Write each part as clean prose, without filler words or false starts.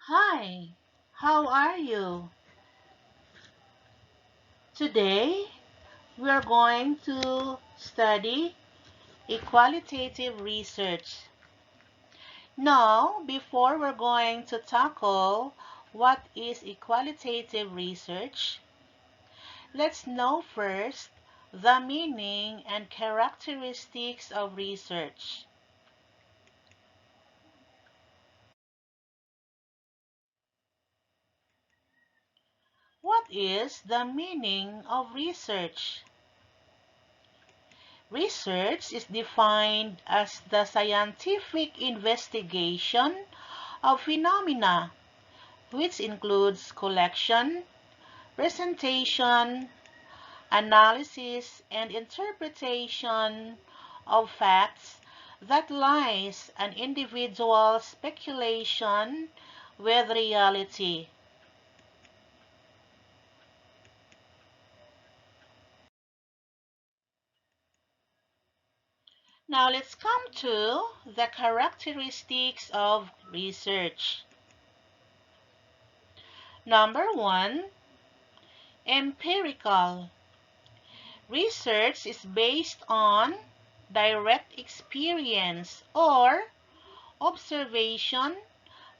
Hi, how are you? Today we are going to study qualitative research. Now, before we're going to tackle what is qualitative research, let's know first the meaning and characteristics of research. What is the meaning of research? Research is defined as the scientific investigation of phenomena, which includes collection, presentation, analysis, and interpretation of facts that lies an individual's speculation with reality. Now let's come to the characteristics of research. Number one, empirical. Research is based on direct experience or observation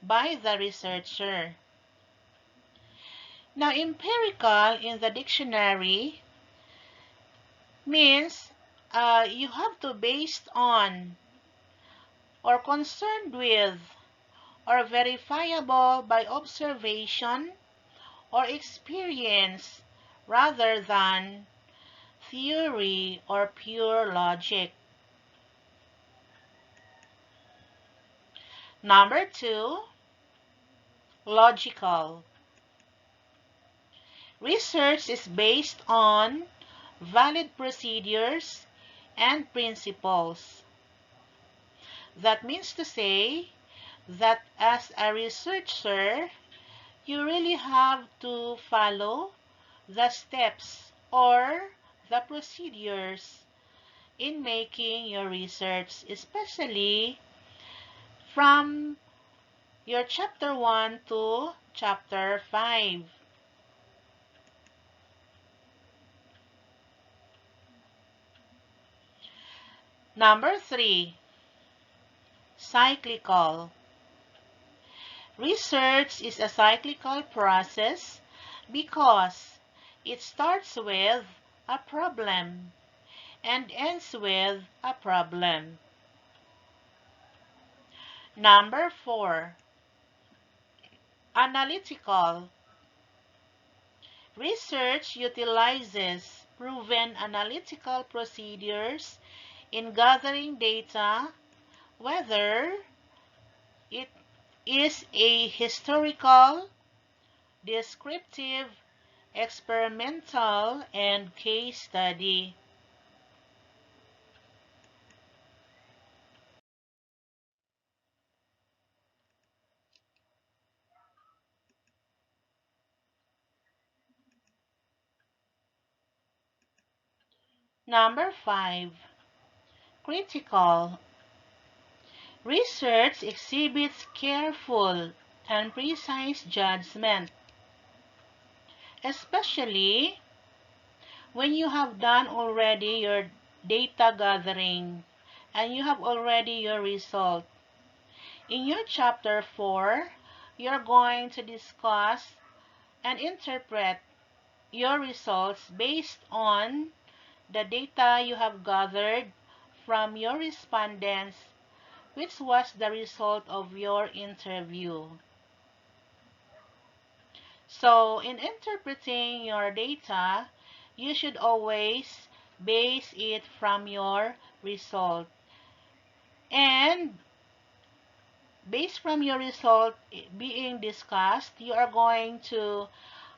by the researcher. Now, empirical in the dictionary means you have to based on or concerned with or verifiable by observation or experience rather than theory or pure logic. Number two, logical. Research is based on valid procedures and principles. That means to say that as a researcher, you really have to follow the steps or the procedures in making your research, especially from your chapter 1 to chapter 5. Number 3, cyclical. Research is a cyclical process because it starts with a problem and ends with a problem. Number 4, analytical. Research utilizes proven analytical procedures in gathering data, whether it is a historical, descriptive, experimental, and case study. Number 5, critical. Research exhibits careful and precise judgment, especially when you have done already your data gathering and you have already your result. In your chapter 4, you're going to discuss and interpret your results based on the data you have gathered from your respondents, which was the result of your interview. So, in interpreting your data, you should always base it from your result. And based from your result being discussed, you are going to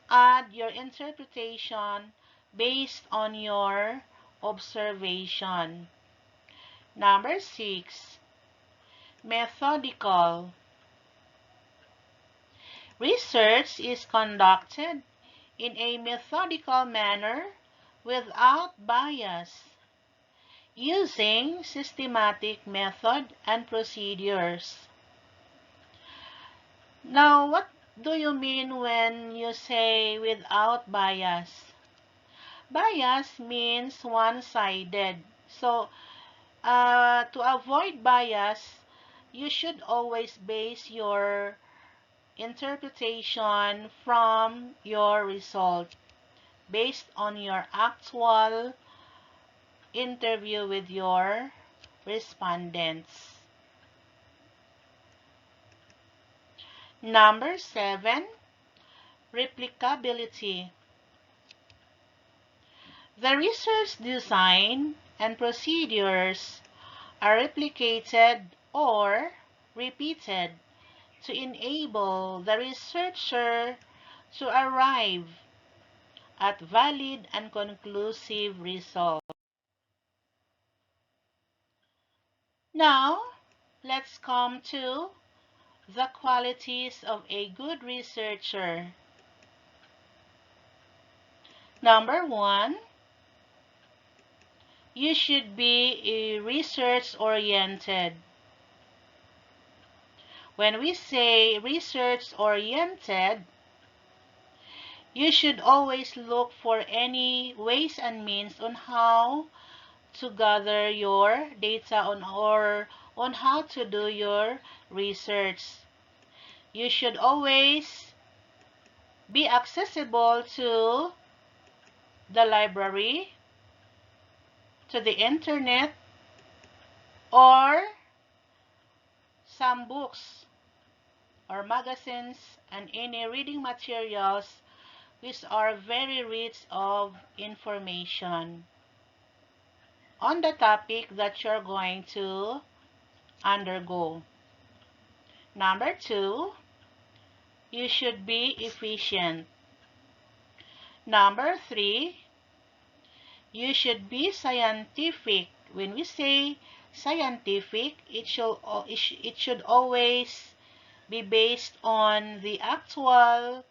add your interpretation based on your observation. Number 6, methodical. Research is conducted in a methodical manner without bias, using systematic method and procedures. Now, what do you mean when you say without bias? Bias means one-sided. So, to avoid bias, you should always base your interpretation from your result based on your actual interview with your respondents. Number 7, replicability. The research design and procedures are replicated or repeated to enable the researcher to arrive at valid and conclusive results. Now, let's come to the qualities of a good researcher. Number 1, you should be research-oriented. When we say research-oriented, you should always look for any ways and means on how to gather your data on how to do your research. You should always be accessible to the library, to the internet, or some books or magazines and any reading materials which are very rich of information on the topic that you're going to undergo. Number 2, you should be efficient. Number 3, you should be scientific. When we say scientific, it should always be based on the actual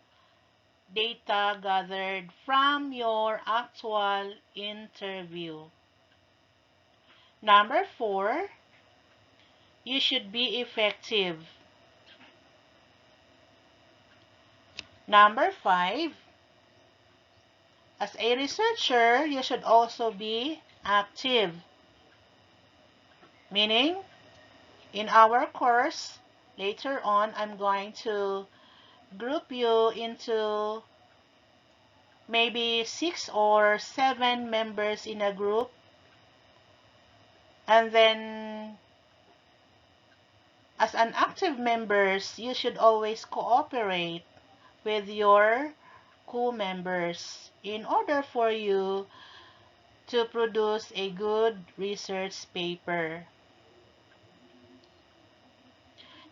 data gathered from your actual interview. Number 4, you should be effective. Number 5, as a researcher, you should also be active. Meaning, in our course, later on, I'm going to group you into maybe 6 or 7 members in a group. And then, as an active members, you should always cooperate with your co-members in order for you to produce a good research paper.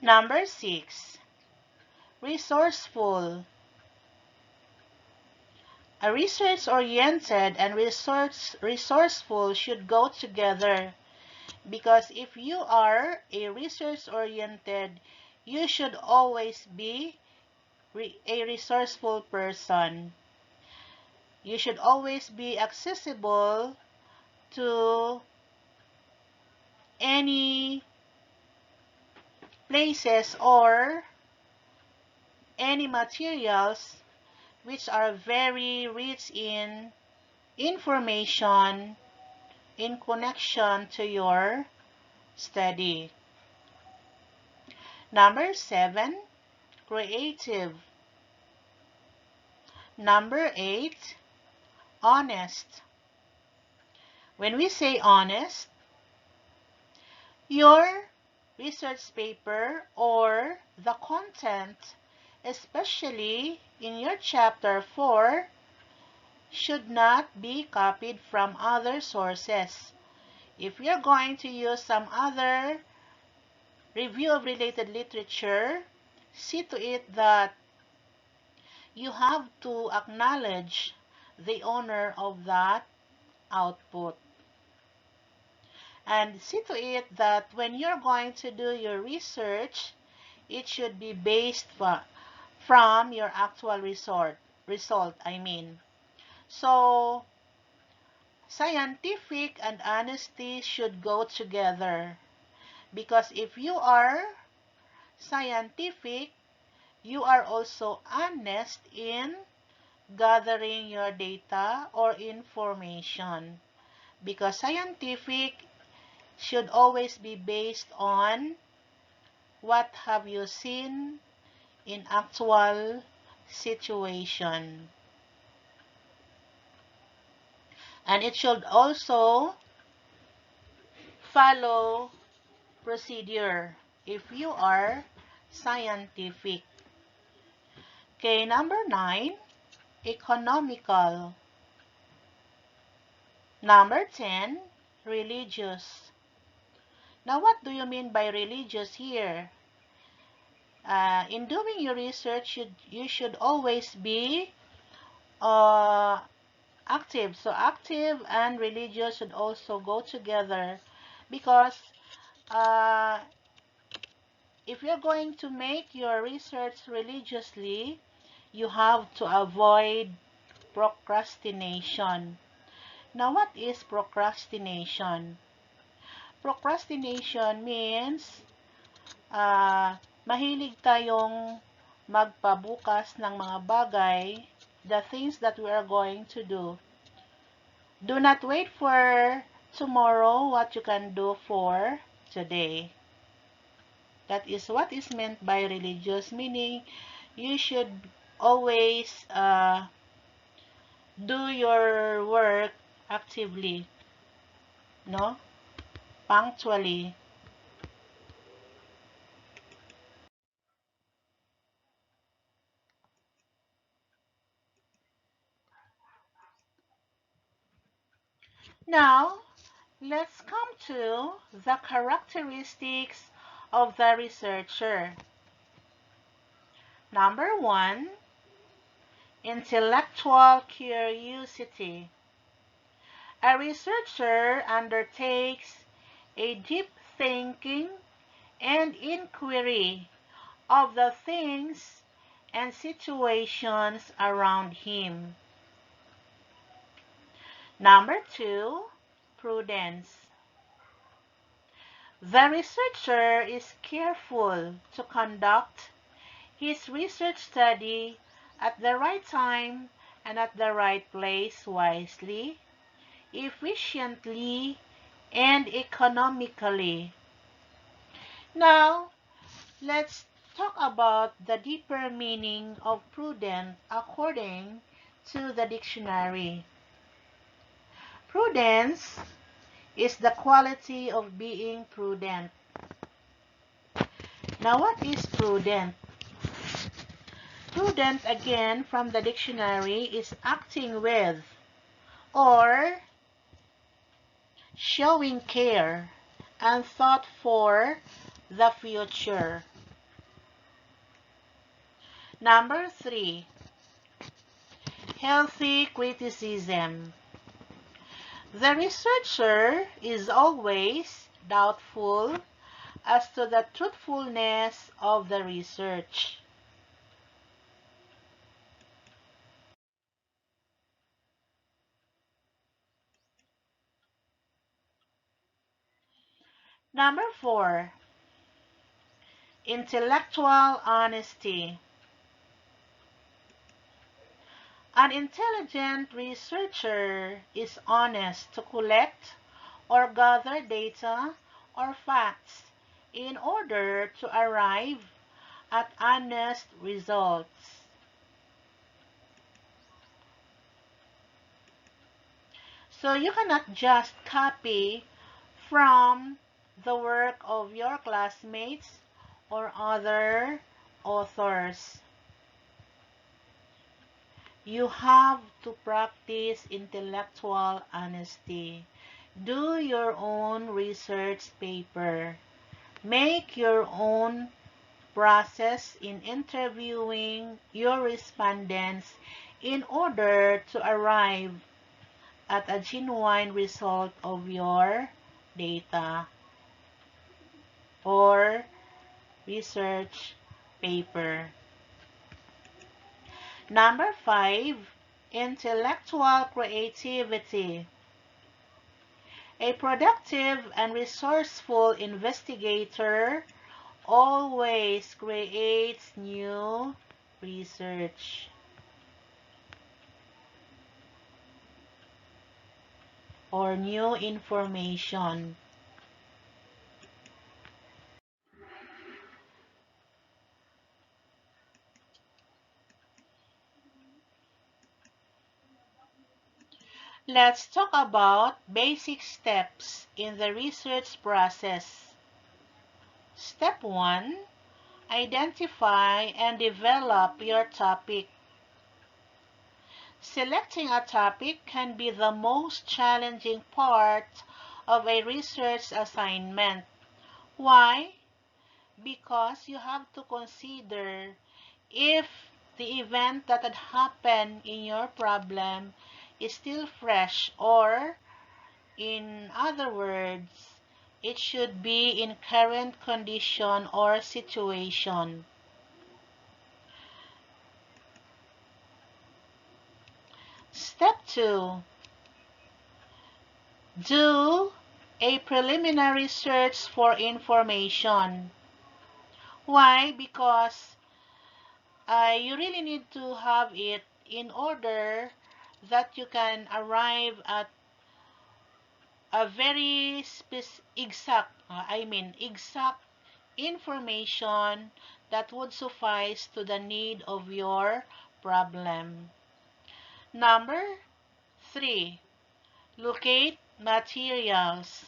Number 6, resourceful. A research-oriented and resourceful should go together, because if you are a research-oriented, you should always be a resourceful person. You should always be accessible to any places or any materials which are very rich in information in connection to your study. Number 7, creative. Number 8, honest. When we say honest, your research paper or the content, especially in your chapter 4, should not be copied from other sources. If you're going to use some other review of related literature, see to it that you have to acknowledge the owner of that output. And see to it that when you're going to do your research, it should be based from your actual result. So, scientific and honesty should go together, because if you are scientific, you are also honest in gathering your data or information, because scientific should always be based on what have you seen in actual situation. And it should also follow procedure if you are scientific. Okay, number 9, economical. Number 10, religious. Now, what do you mean by religious here? In doing your research, you should always be active. So active and religious should also go together, because uh, if you're going to make your research religiously, you have to avoid procrastination. Now, what is procrastination? Procrastination means mahilig tayong magpabukas ng mga bagay, the things that we are going to do. Do not wait for tomorrow what you can do for today. That is what is meant by religious, meaning you should always do your work actively, no? Punctually. Now, let's come to the characteristics of the researcher. Number 1, intellectual curiosity. A researcher undertakes a deep thinking and inquiry of the things and situations around him. Number 2, prudence. The researcher is careful to conduct his research study at the right time and at the right place wisely, efficiently, and economically. Now, let's talk about the deeper meaning of prudent according to the dictionary. Prudence is the quality of being prudent. Now, what is prudent? Prudent, again, from the dictionary, is acting with or showing care and thought for the future. Number 3, healthy criticism. The researcher is always doubtful as to the truthfulness of the research. Number 4, intellectual honesty. An intelligent researcher is honest to collect or gather data or facts in order to arrive at honest results. So you cannot just copy from the work of your classmates or other authors. You have to practice intellectual honesty. Do your own research paper. Make your own process in interviewing your respondents in order to arrive at a genuine result of your data or research paper. Number 5, intellectual creativity. A productive and resourceful investigator always creates new research or new information. Let's talk about basic steps in the research process. Step 1. Identify and develop your topic. Selecting a topic can be the most challenging part of a research assignment. Why? Because you have to consider if the event that had happened in your problem is still fresh, or in other words, it should be in current condition or situation. Step 2. Do a preliminary search for information. Why? Because you really need to have it in order that you can arrive at a very exact information that would suffice to the need of your problem. Number 3, locate materials.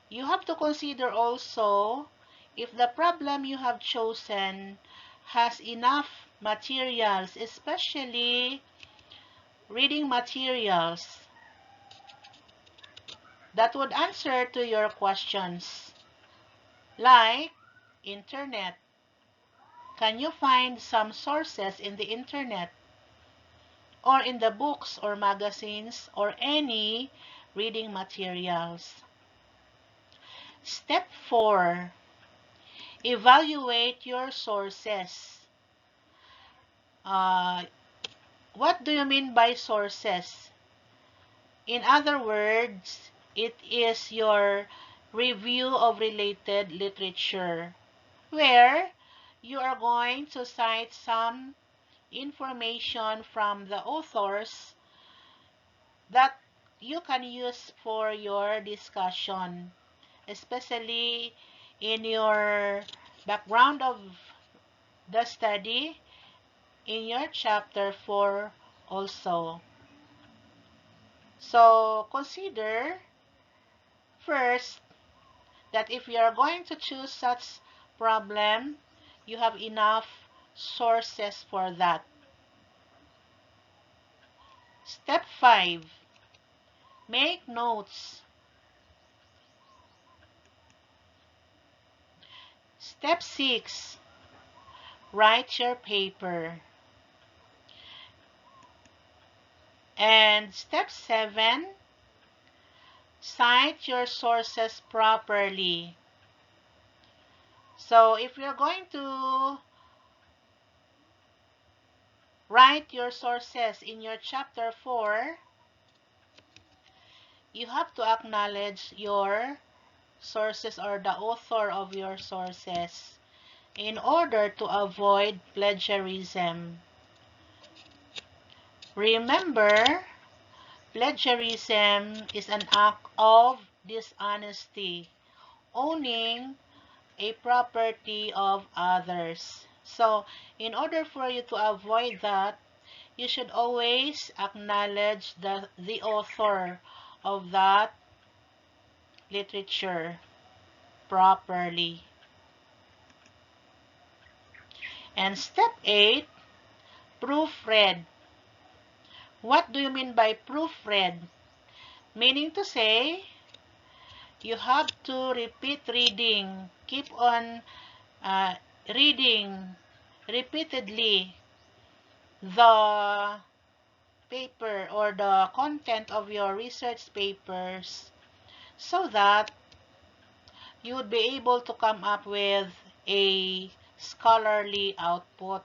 You have to consider also if the problem you have chosen has enough materials, especially reading materials that would answer to your questions, like internet. Can you find some sources in the internet or in the books or magazines or any reading materials? Step 4. Evaluate your sources. Uh, what do you mean by sources? In other words, it is your review of related literature, where you are going to cite some information from the authors that you can use for your discussion, especially in your background of the study in your chapter 4 also. So consider first that if you are going to choose such problem, you have enough sources for that. Step 5. Make notes. Step 6. Write your paper. And step 7. Cite your sources properly. So if you're going to write your sources in your chapter 4, you have to acknowledge your sources or the author of your sources in order to avoid plagiarism. Remember, plagiarism is an act of dishonesty, owning a property of others. So, in order for you to avoid that, you should always acknowledge the author of that literature properly. And step 8, proofread. What do you mean by proofread? Meaning to say, you have to repeat reading. Keep on reading repeatedly the paper or the content of your research papers so that you would be able to come up with a scholarly output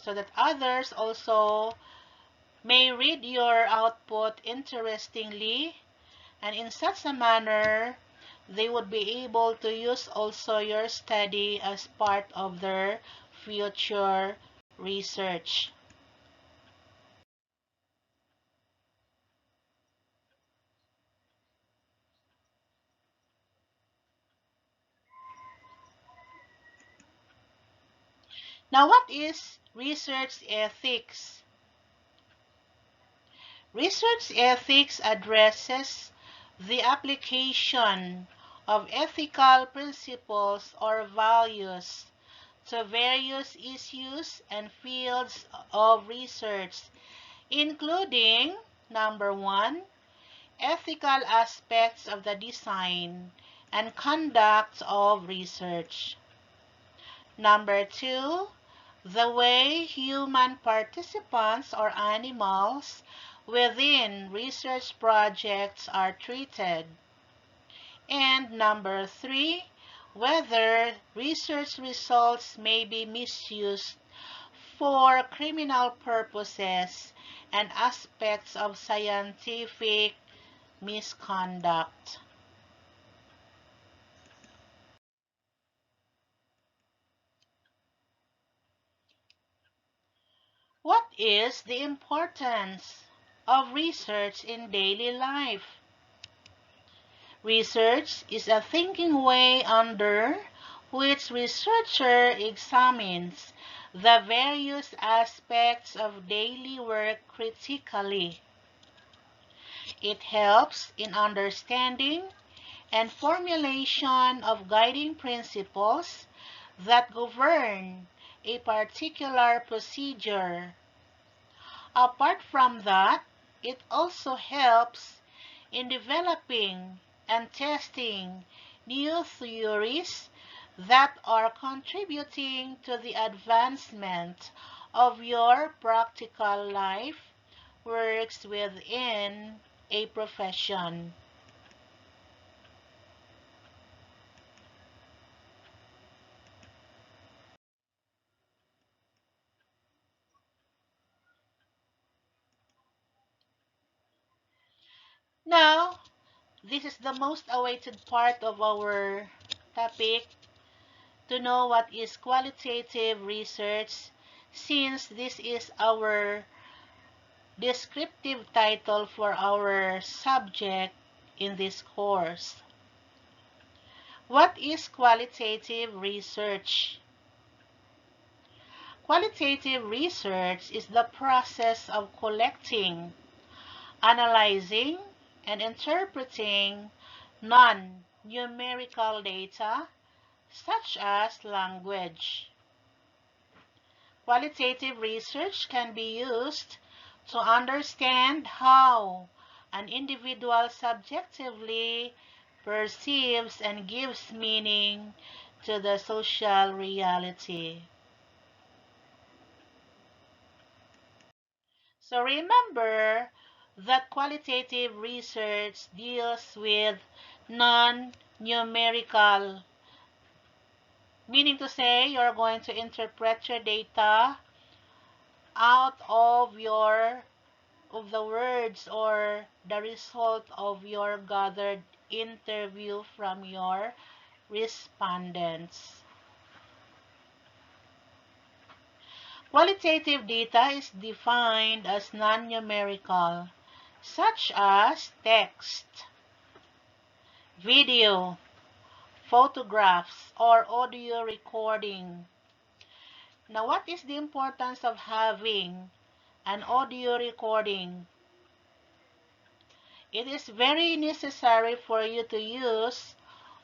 so that others also may read your output interestingly and in such a manner they would be able to use also your study as part of their future research. Now, what is research ethics? Research ethics addresses the application of ethical principles or values to various issues and fields of research, including number one, ethical aspects of the design and conduct of research. Number two, the way human participants or animals within research projects are treated. And number three, whether research results may be misused for criminal purposes and aspects of scientific misconduct. What is the importance of research in daily life? Research is a thinking way under which researcher examines the various aspects of daily work critically. It helps in understanding and formulation of guiding principles that govern a particular procedure. Apart from that, it also helps in developing and testing new theories that are contributing to the advancement of your practical life works within a profession. Now, this is the most awaited part of our topic, to know what is qualitative research, since this is our descriptive title for our subject in this course. What is qualitative research? Qualitative research is the process of collecting, analyzing, and interpreting non-numerical data such as language. Qualitative research can be used to understand how an individual subjectively perceives and gives meaning to the social reality. So remember that qualitative research deals with non-numerical, meaning to say you're going to interpret your data out of the words or the result of your gathered interview from your respondents. Qualitative data is defined as non-numerical, such as text, video, photographs, or audio recording. Now, what is the importance of having an audio recording? It is very necessary for you to use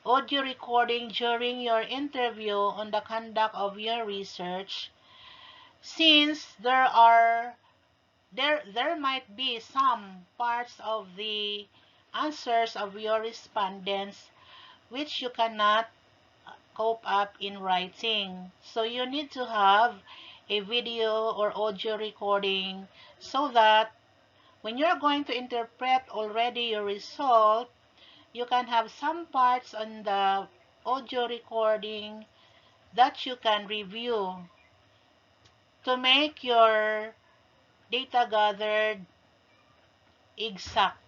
audio recording during your interview on the conduct of your research, since there might be some parts of the answers of your respondents which you cannot cope up in writing. So you need to have a video or audio recording so that when you're going to interpret already your result, you can have some parts on the audio recording that you can review to make your data gathered exact.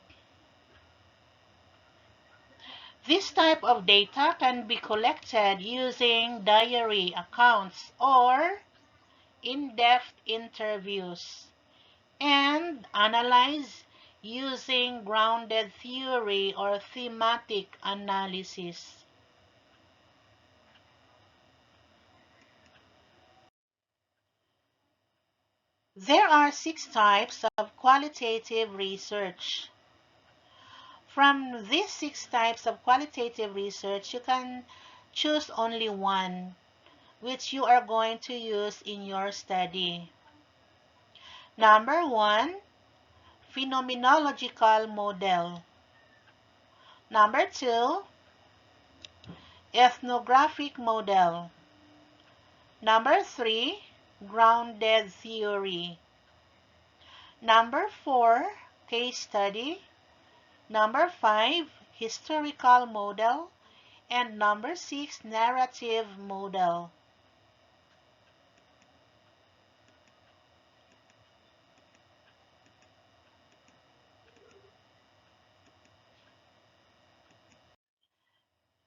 This type of data can be collected using diary accounts or in-depth interviews and analyzed using grounded theory or thematic analysis. There are 6 types of qualitative research. From these 6 types of qualitative research, you can choose only one, which you are going to use in your study. Number 1, phenomenological model. Number 2, ethnographic model. Number 3, grounded theory. Number 4, case study. Number 5, historical model. And number 6, narrative model.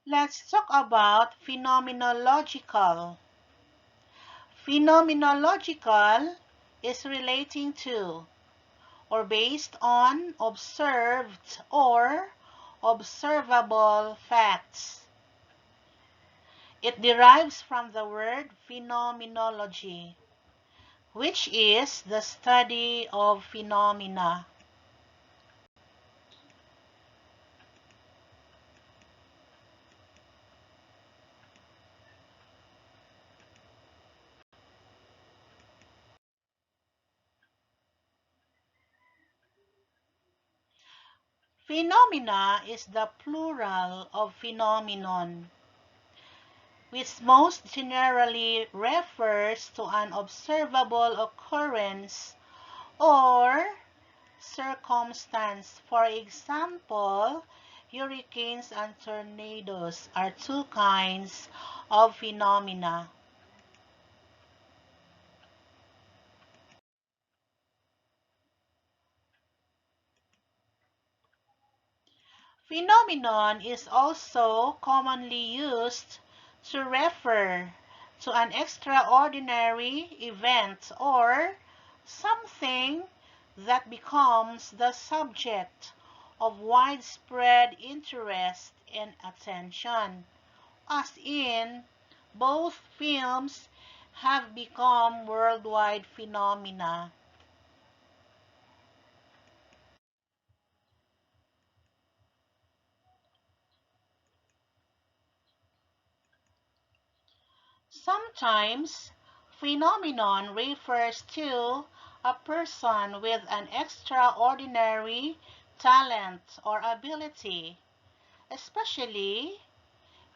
Let's talk about phenomenological. Phenomenological is relating to or based on observed or observable facts. It derives from the word phenomenology, which is the study of phenomena. Phenomena is the plural of phenomenon, which most generally refers to an observable occurrence or circumstance. For example, hurricanes and tornadoes are 2 kinds of phenomena. Phenomenon is also commonly used to refer to an extraordinary event or something that becomes the subject of widespread interest and attention, as in both films have become worldwide phenomena. Sometimes, phenomenon refers to a person with an extraordinary talent or ability, especially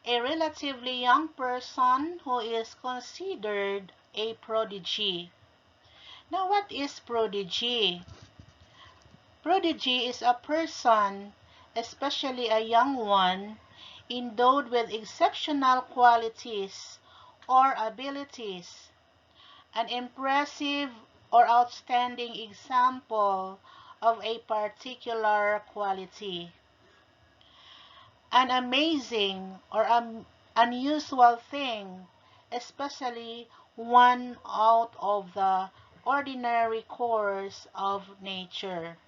a relatively young person who is considered a prodigy. Now, what is prodigy? Prodigy is a person, especially a young one, endowed with exceptional qualities or abilities. An impressive or outstanding example of a particular quality. An amazing or unusual thing, especially one out of the ordinary course of nature.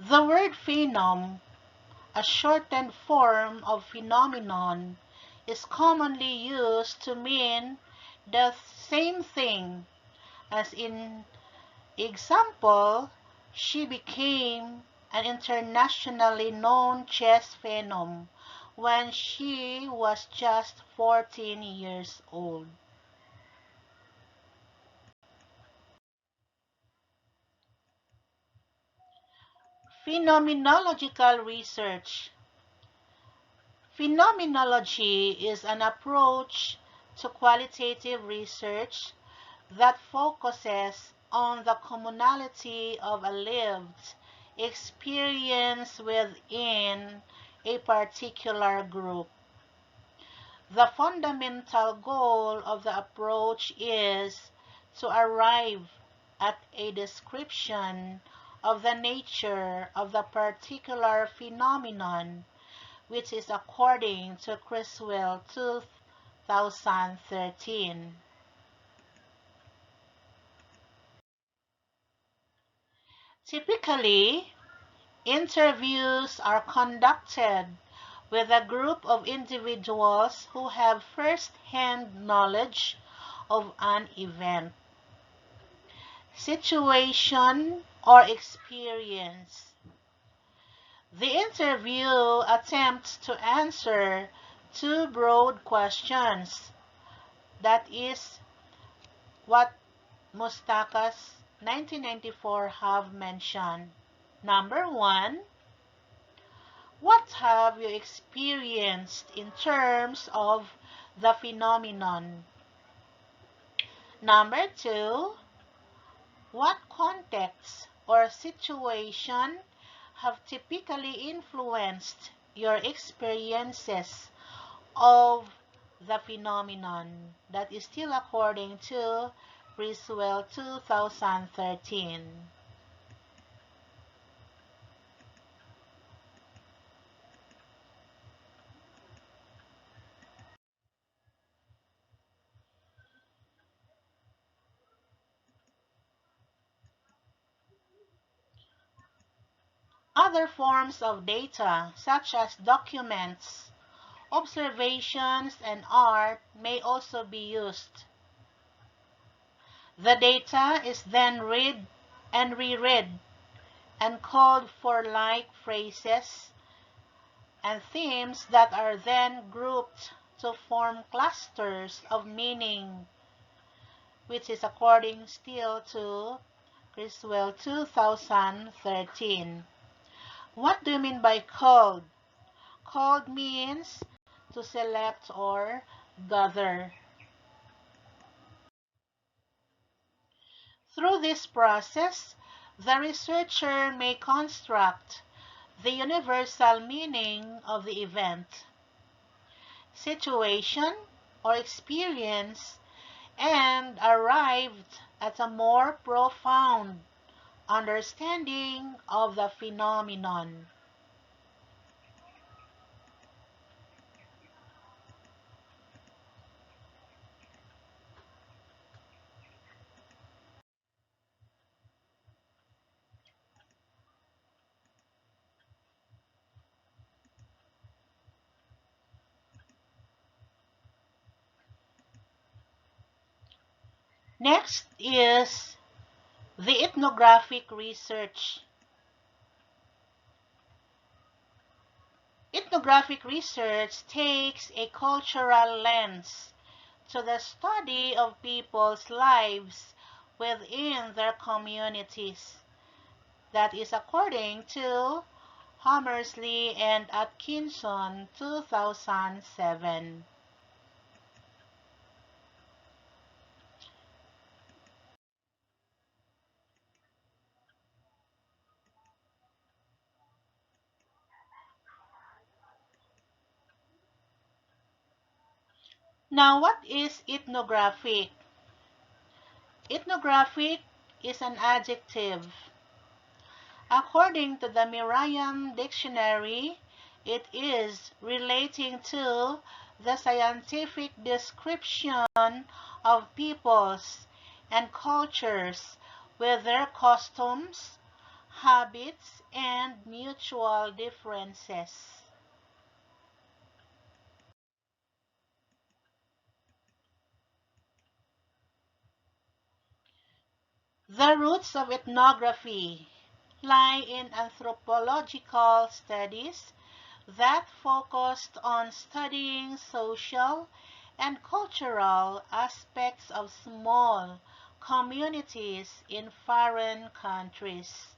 The word phenom, a shortened form of phenomenon, is commonly used to mean the same thing, as in example, she became an internationally known chess phenom when she was just 14 years old. Phenomenological research. Phenomenology is an approach to qualitative research that focuses on the commonality of a lived experience within a particular group. The fundamental goal of the approach is to arrive at a description of the nature of the particular phenomenon, which is according to Criswell 2013. Typically, interviews are conducted with a group of individuals who have first-hand knowledge of an event, situation, or experience. The interview attempts to answer two broad questions. That is what Mustakas 1994 have mentioned. Number one, what have you experienced in terms of the phenomenon? Number two, what context or situation have typically influenced your experiences of the phenomenon? That is still according to Criswell 2013. Other forms of data, such as documents, observations, and art, may also be used. The data is then read and reread and called for like phrases and themes that are then grouped to form clusters of meaning, which is according still to Criswell 2013. What do you mean by called? Called means to select or gather. Through this process, the researcher may construct the universal meaning of the event, situation, or experience, and arrived at a more profound understanding of the phenomenon. Next is the ethnographic research. Ethnographic research takes a cultural lens to the study of people's lives within their communities. That is according to Hammersley and Atkinson 2007. Now, what is ethnographic? Ethnographic is an adjective. According to the Merriam Dictionary, it is relating to the scientific description of peoples and cultures with their customs, habits, and mutual differences. The roots of ethnography lie in anthropological studies that focused on studying social and cultural aspects of small communities in foreign countries.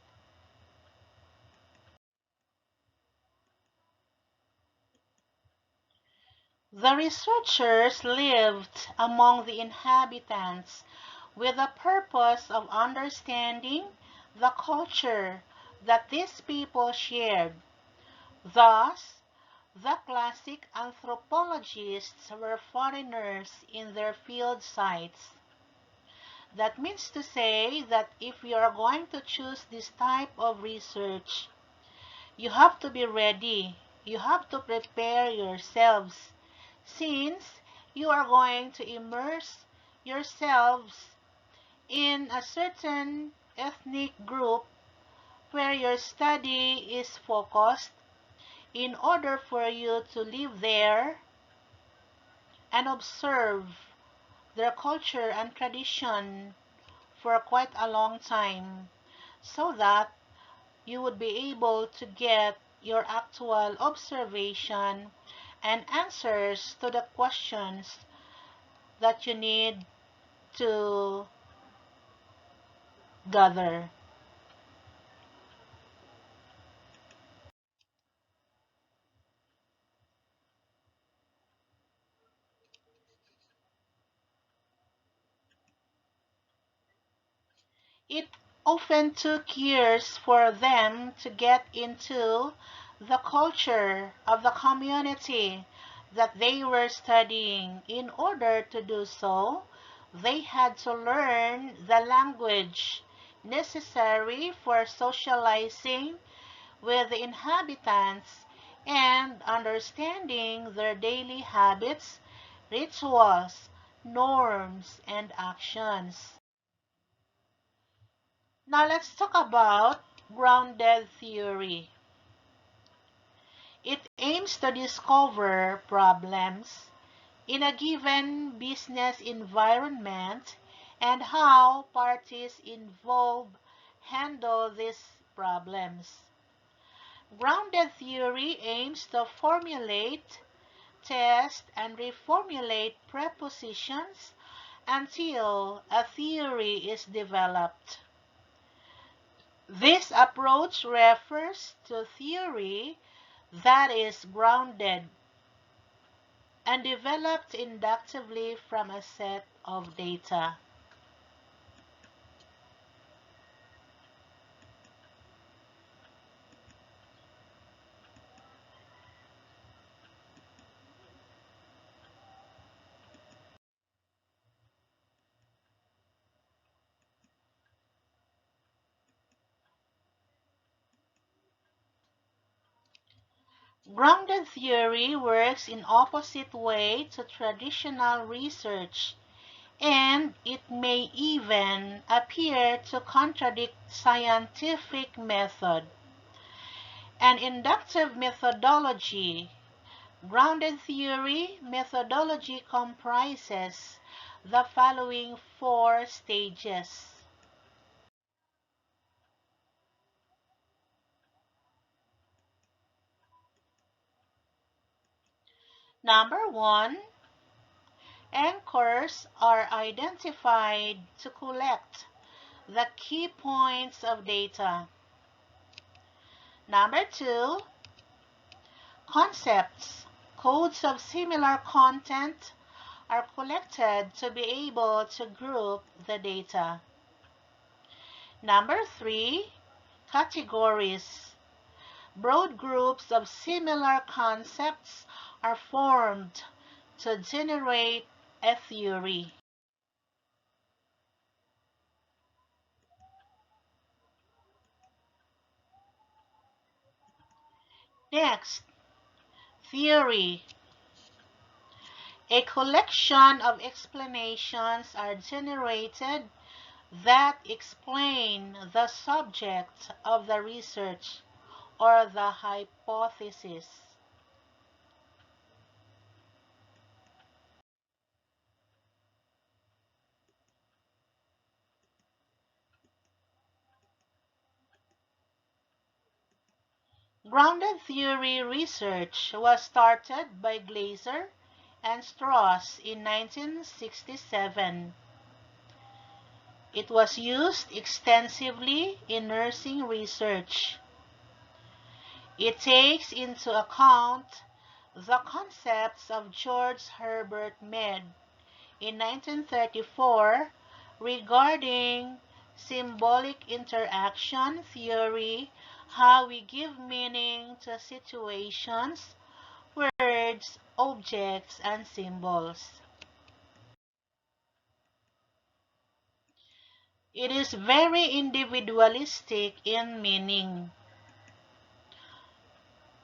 The researchers lived among the inhabitants with the purpose of understanding the culture that these people shared. Thus, the classic anthropologists were foreigners in their field sites. That means to say that if you are going to choose this type of research, you have to be ready. You have to prepare yourselves since you are going to immerse yourselves in a certain ethnic group where your study is focused in order for you to live there and observe their culture and tradition for quite a long time so that you would be able to get your actual observation and answers to the questions that you need to gather. It often took years for them to get into the culture of the community that they were studying. In order to do so, they had to learn the language necessary for socializing with the inhabitants and understanding their daily habits, rituals, norms, and actions. Now let's talk about grounded theory. It aims to discover problems in a given business environment and how parties involved handle these problems. Grounded theory aims to formulate, test, and reformulate prepositions until a theory is developed. This approach refers to theory that is grounded and developed inductively from a set of data. Grounded theory works in opposite way to traditional research, and it may even appear to contradict scientific method. An inductive methodology. Grounded theory methodology comprises the following four stages. Number one, anchors are identified to collect the key points of data. Number two, concepts, codes of similar content are collected to be able to group the data. Number three, categories. Broad groups of similar concepts are formed to generate a theory. Next, theory. A collection of explanations are generated that explain the subject of the research or the hypothesis. Grounded theory research was started by Glaser and Strauss in 1967. It was used extensively in nursing research. It takes into account the concepts of George Herbert Mead in 1934 regarding symbolic interaction theory, how we give meaning to situations, words, objects, and symbols. It is very individualistic in meaning,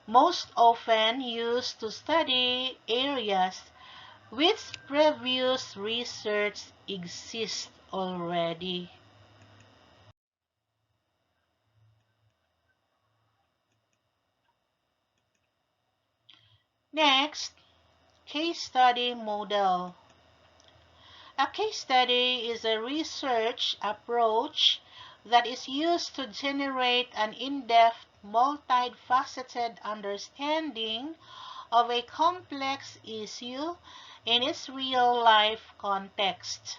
most often used to study areas which previous research exists already. Next, case study model. A case study is a research approach that is used to generate an in-depth, multifaceted understanding of a complex issue in its real-life context.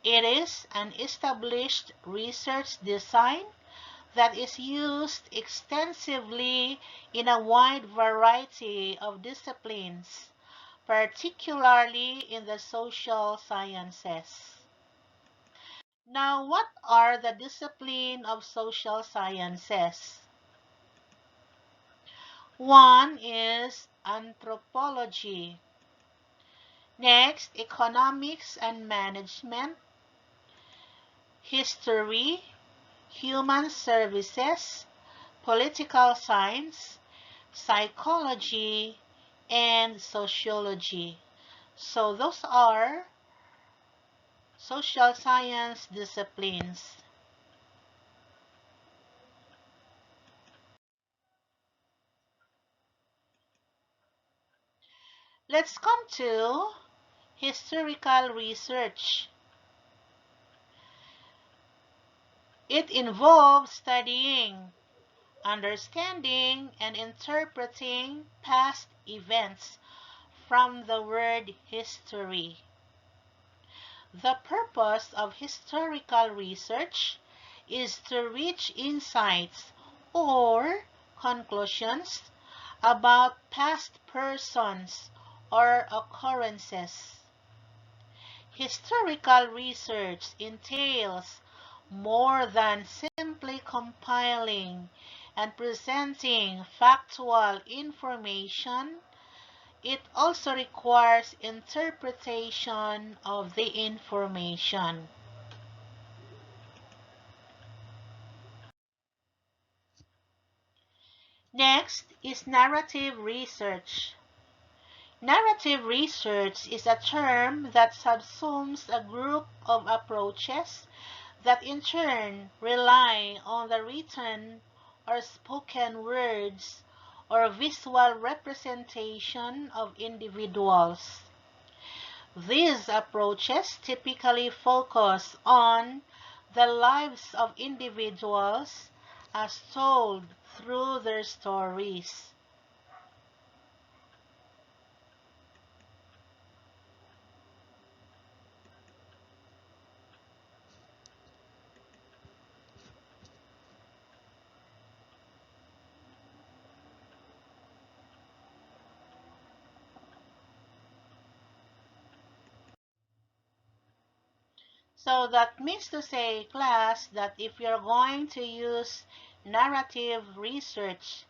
It is an established research design that is used extensively in a wide variety of disciplines, particularly in the social sciences. Now, what are the disciplines of social sciences? One is anthropology. Next, economics and management, history, human services, political science, psychology, and sociology. So those are social science disciplines. Let's come to historical research. It involves studying, understanding, and interpreting past events from the word history. The purpose of historical research is to reach insights or conclusions about past persons or occurrences. Historical research entails more than simply compiling and presenting factual information. It also requires interpretation of the information. Next is narrative research. Narrative research is a term that subsumes a group of approaches that in turn rely on the written or spoken words or visual representation of individuals. These approaches typically focus on the lives of individuals as told through their stories. So that means to say, class, that if you're going to use narrative research,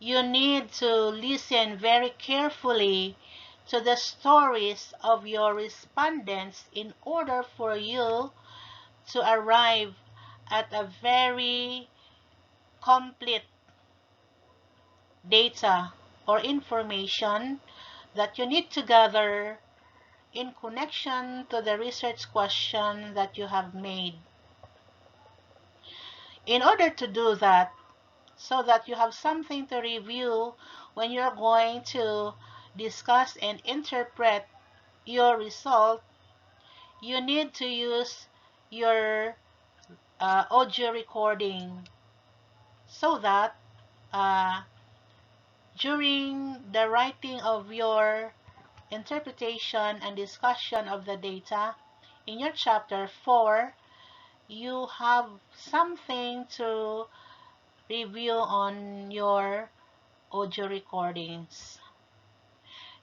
you need to listen very carefully to the stories of your respondents in order for you to arrive at a very complete data or information that you need to gather in connection to the research question that you have made. In order to do that, so that you have something to review when you're going to discuss and interpret your result, you need to use your audio recording so that uh, during the writing of your interpretation and discussion of the data in your chapter 4, you have something to review on your audio recordings.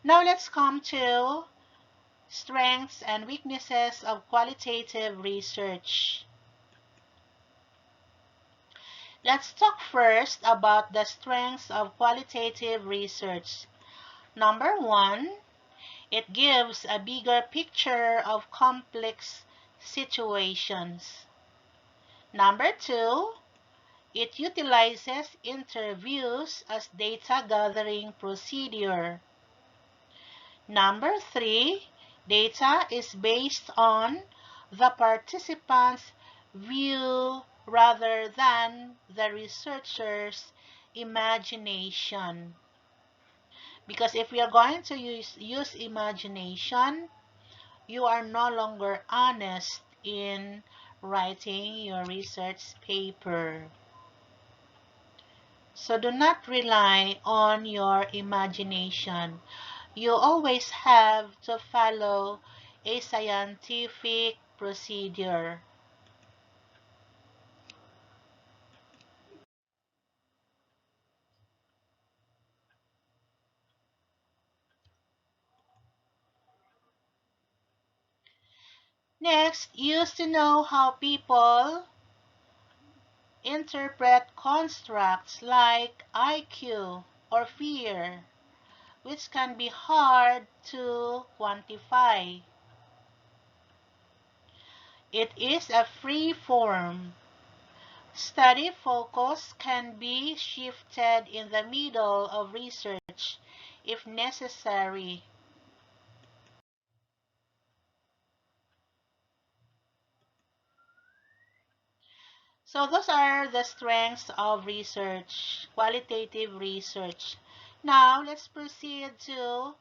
Now let's come to strengths and weaknesses of qualitative research. Let's talk first about the strengths of qualitative research. Number one, it gives a bigger picture of complex situations. Number 2, it utilizes interviews as data gathering procedure. Number 3, data is based on the participant's view rather than the researcher's imagination. Because if we are going to use imagination, you are no longer honest in writing your research paper. So do not rely on your imagination. You always have to follow a scientific procedure. Next, use to know how people interpret constructs like IQ or fear, which can be hard to quantify. It is a free form. Study focus can be shifted in the middle of research if necessary. So those are the strengths of research, qualitative research. Now let's proceed to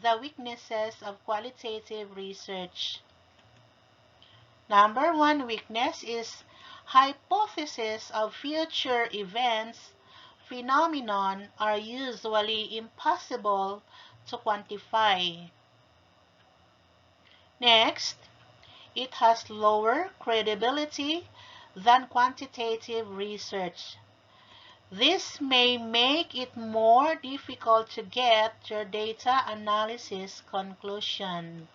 the weaknesses of qualitative research. Number 1 weakness is hypotheses of future events, phenomenon are usually impossible to quantify. Next, it has lower credibility than quantitative research. This may make it more difficult to get your data analysis conclusion.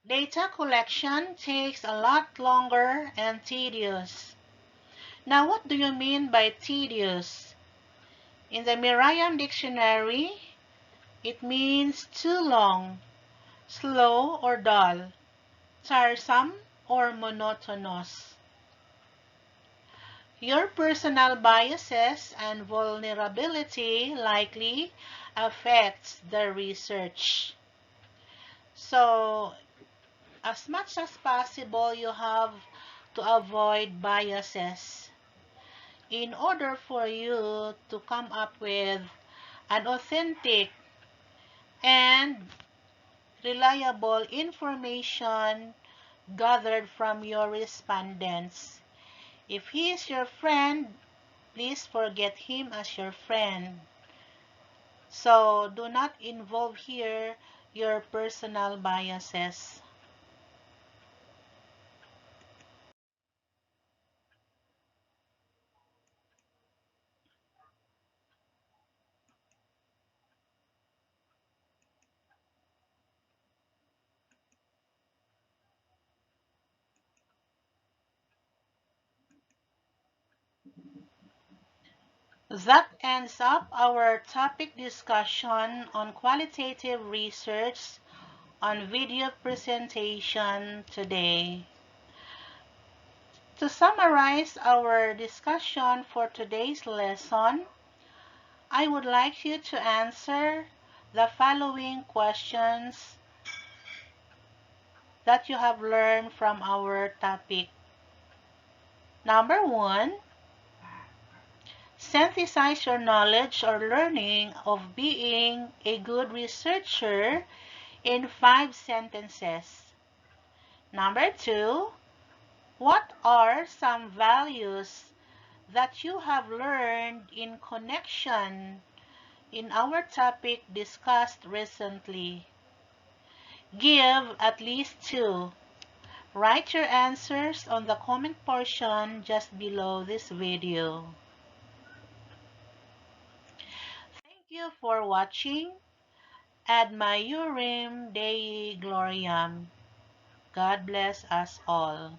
Data collection takes a lot longer and tedious. Now, what do you mean by tedious? In the Merriam Dictionary, it means too long, slow or dull, tiresome or monotonous. Your personal biases and vulnerability likely affects the research. So, as much as possible, you have to avoid biases in order for you to come up with an authentic and reliable information gathered from your respondents. If he is your friend, please forget him as your friend. So do not involve here your personal biases. That ends up our topic discussion on qualitative research on video presentation today. To summarize our discussion for today's lesson, I would like you to answer the following questions that you have learned from our topic. Number 1, synthesize your knowledge or learning of being a good researcher in 5 sentences. Number 2, what are some values that you have learned in connection in our topic discussed recently? Give at least 2. Write your answers on the comment portion just below this video. Thank you for watching. Ad maiorem Dei Gloriam. God bless us all.